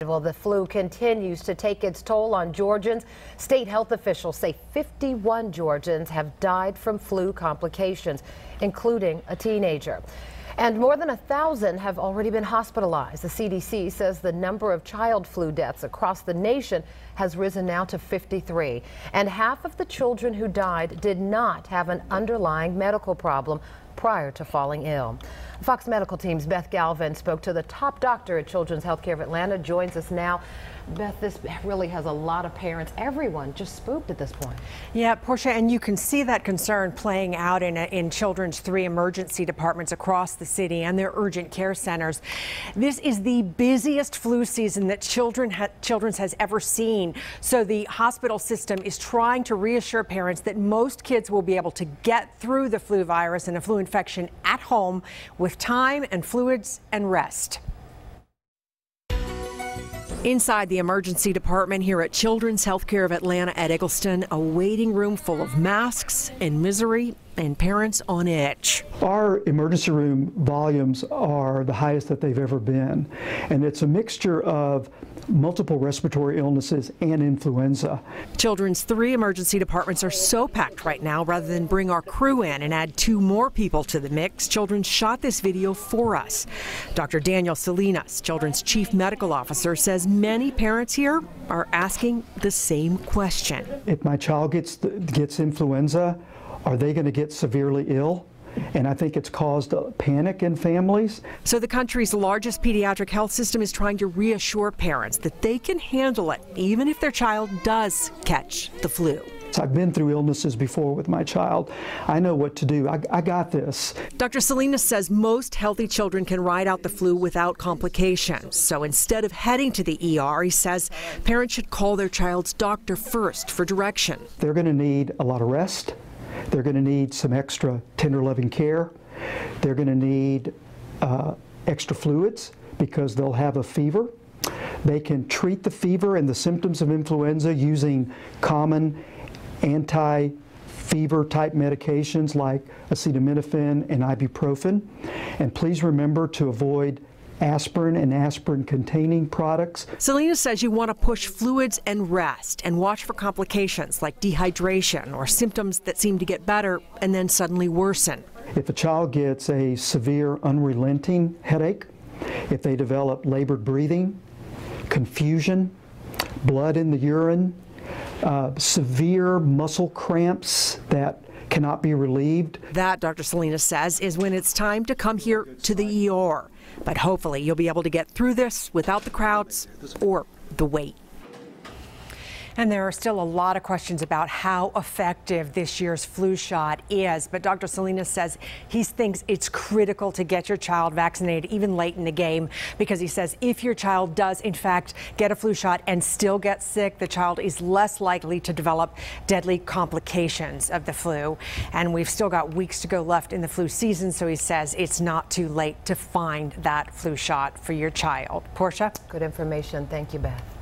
Well, the flu continues to take its toll on Georgians. State health officials say 51 Georgians have died from flu complications, including a teenager. And more than 1,000 have already been hospitalized. The CDC says the number of child flu deaths across the nation has risen now to 53. And half of the children who died did not have an underlying medical problem prior to falling ill. Fox Medical Team's Beth Galvin spoke to the top doctor at Children's Healthcare of Atlanta. Joins us now. Beth, this really has a lot of parents, everyone just spooked at this point. Yeah, Portia, and you can see that concern playing out in Children's 3 emergency departments across the city and their urgent care centers. This is the busiest flu season that Children's has ever seen. So the hospital system is trying to reassure parents that most kids will be able to get through the flu virus and a flu infection at home with time and fluids and rest. Inside the emergency department here at Children's Healthcare of Atlanta at Eggleston, a waiting room full of masks and misery and parents on edge. Our emergency room volumes are the highest that they've ever been, and it's a mixture of multiple respiratory illnesses and influenza. Children's 3 emergency departments are so packed right now, rather than bring our crew in and add 2 more people to the mix, Children's shot this video for us. Dr. Daniel Salinas, Children's chief medical officer, says many parents here are asking the same question. If my child gets influenza, are they going to get severely ill? And I think it's caused a panic in families. So the country's largest pediatric health system is trying to reassure parents that they can handle it, even if their child does catch the flu. I've been through illnesses before with my child. I know what to do. I got this. Dr. Salinas says most healthy children can ride out the flu without complications. So instead of heading to the ER, he says parents should call their child's doctor first for direction. They're going to need a lot of rest. They're going to need some extra tender loving care. They're going to need extra fluids because they'll have a fever. They can treat the fever and the symptoms of influenza using common anti-fever type medications like acetaminophen and ibuprofen. And please remember to avoid aspirin and aspirin-containing products. Salinas says you want to push fluids and rest and watch for complications like dehydration or symptoms that seem to get better and then suddenly worsen. If a child gets a severe unrelenting headache, if they develop labored breathing, confusion, blood in the urine, severe muscle cramps that cannot be relieved. That, Dr. Salinas says, is when it's time to come here to the ER. But hopefully you'll be able to get through this without the crowds or the wait. And there are still a lot of questions about how effective this year's flu shot is. But Dr. Salinas says he thinks it's critical to get your child vaccinated even late in the game, because he says if your child does in fact get a flu shot and still get sick, the child is less likely to develop deadly complications of the flu. And we've still got weeks to go left in the flu season, so he says it's not too late to find that flu shot for your child. Portia? Good information. Thank you, Beth.